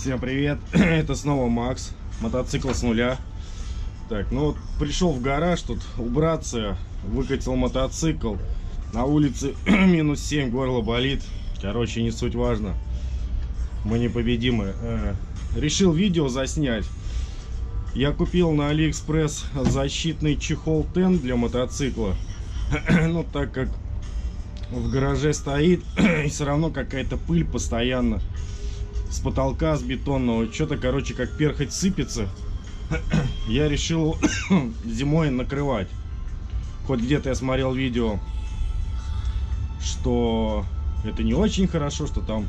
Всем привет, это снова Макс, мотоцикл с нуля. Так, ну вот пришел в гараж тут убраться, выкатил мотоцикл. На улице минус 7, горло болит. Короче, не суть важно, мы непобедимы. Решил видео заснять. Я купил на Алиэкспресс защитный чехол TEN для мотоцикла. Ну, так как в гараже стоит, и все равно какая-то пыль постоянно с потолка, с бетонного. Что-то, короче, как перхоть сыпется. Я решил зимой накрывать. Хоть где-то я смотрел видео, что это не очень хорошо, что там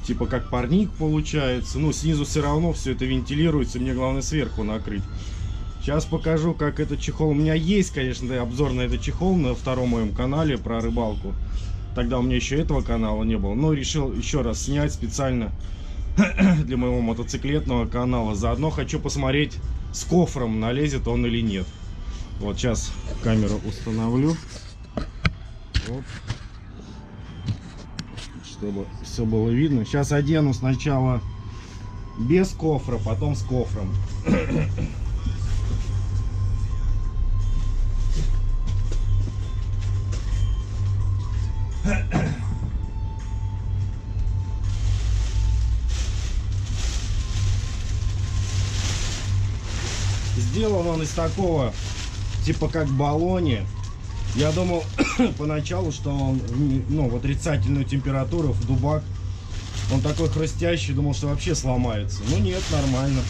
типа как парник получается. Ну, снизу все равно все это вентилируется. Мне главное сверху накрыть. Сейчас покажу, как этот чехол. У меня есть, конечно, да, обзор на этот чехол на втором моем канале про рыбалку. Тогда у меня еще этого канала не было. Но решил еще раз снять специально для моего мотоциклетного канала. Заодно хочу посмотреть, с кофром налезет он или нет. Вот сейчас камеру установлю. Оп. Чтобы все было видно. Сейчас одену сначала без кофра, потом с кофром. Сделан он из такого, типа как баллоне. Я думал поначалу, что он, ну, в отрицательную температуру, в дубак. Он такой хрустящий, думал, что вообще сломается. Ну нет, нормально.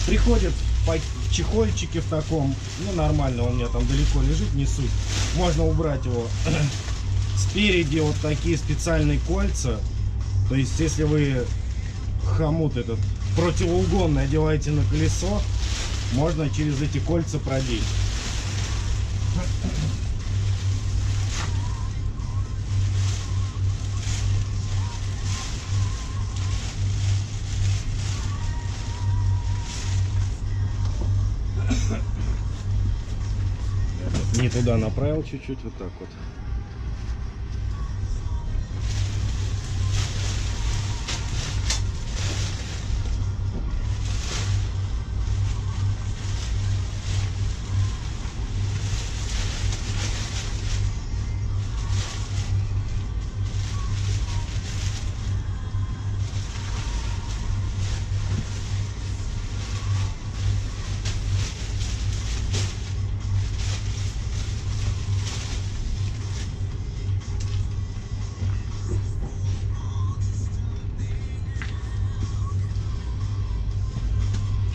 Приходит в чехольчике в таком, ну нормально, он у меня там далеко лежит, не суть. Можно убрать его. Спереди вот такие специальные кольца. То есть, если вы хомут этот противоугонный одеваете на колесо, можно через эти кольца продеть. Не туда направил чуть-чуть, вот так вот.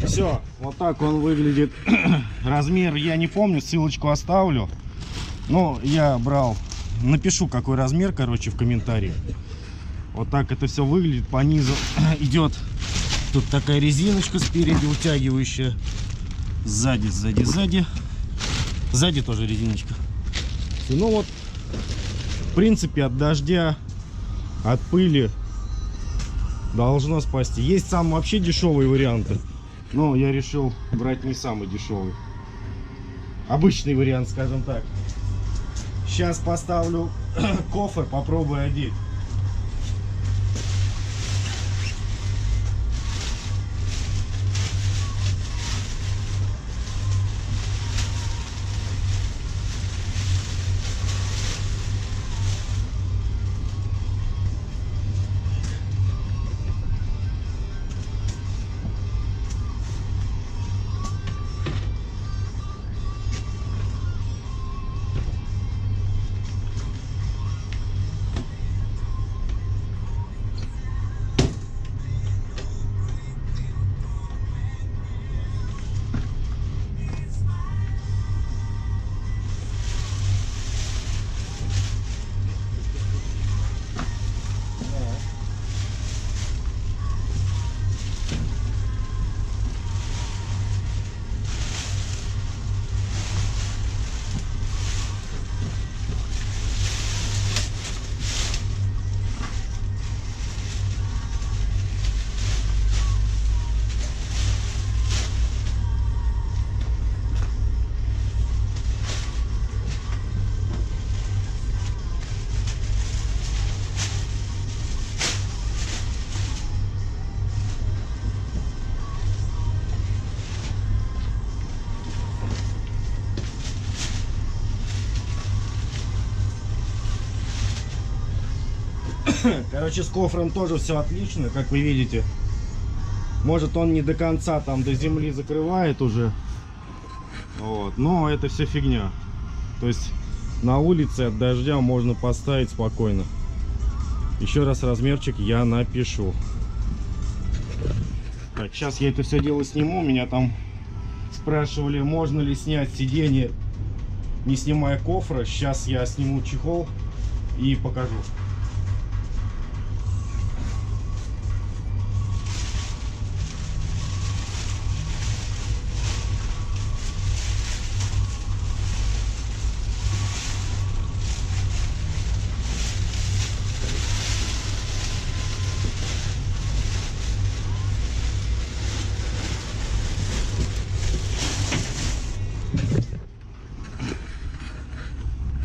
Все, вот так он выглядит. Размер я не помню, ссылочку оставлю. Но я брал, напишу какой размер, короче, в комментариях. Вот так это все выглядит. По низу идет тут такая резиночка спереди утягивающая. Сзади тоже резиночка. Ну вот, в принципе, от дождя, от пыли должно спасти. Есть сам вообще дешевые варианты. Но я решил брать не самый дешевый. Обычный вариант, скажем так. Сейчас поставлю кофр, попробую одеть. Короче, с кофром тоже все отлично, как вы видите. Может, он не до конца там до земли закрывает уже. Вот, но это все фигня. То есть на улице от дождя можно поставить спокойно. Еще раз размерчик я напишу. Так, сейчас я это все дело сниму. Меня там спрашивали, можно ли снять сиденье, не снимая кофра. Сейчас я сниму чехол и покажу.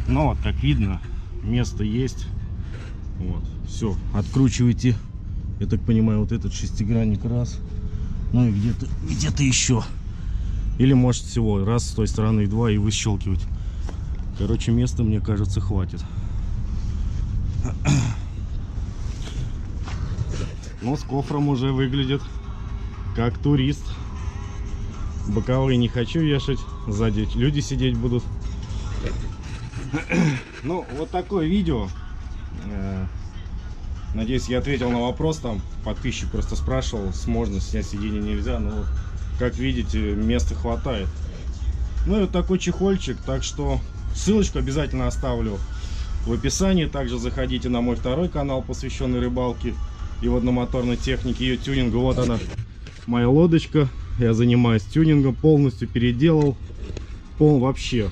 Ну вот, как видно, место есть. Вот, все, откручивайте, я так понимаю, вот этот шестигранник раз. Ну и где-то еще. Или может всего раз с той стороны и два, и выщелкивать. Короче, места, мне кажется, хватит. Но с кофром уже выглядит как турист. Боковые не хочу вешать, сзади люди сидеть будут. Ну, вот такое видео. Надеюсь, я ответил на вопрос. Там подписчик просто спрашивал, можно снять сиденье, нельзя. Но, как видите, места хватает. Ну и вот такой чехольчик. Так что ссылочку обязательно оставлю в описании. Также заходите на мой второй канал, посвященный рыбалке и водномоторной технике, ее тюнингу. Вот она, моя лодочка. Я занимаюсь тюнингом, полностью переделал. Вообще.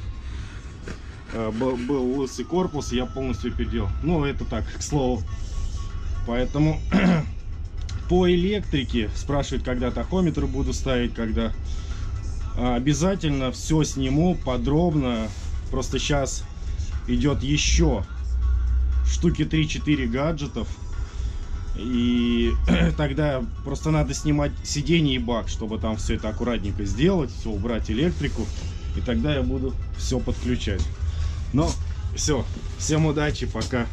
Был лысый корпус, я полностью переделал. Ну, это так, к слову. Поэтому по электрике спрашивают, когда тахометр буду ставить, когда. Обязательно все сниму подробно. Просто сейчас идет еще штуки 3-4 гаджетов. И тогда просто надо снимать сиденье и бак, чтобы там все это аккуратненько сделать, все убрать электрику. И тогда я буду все подключать. Ну, все. Всем удачи, пока.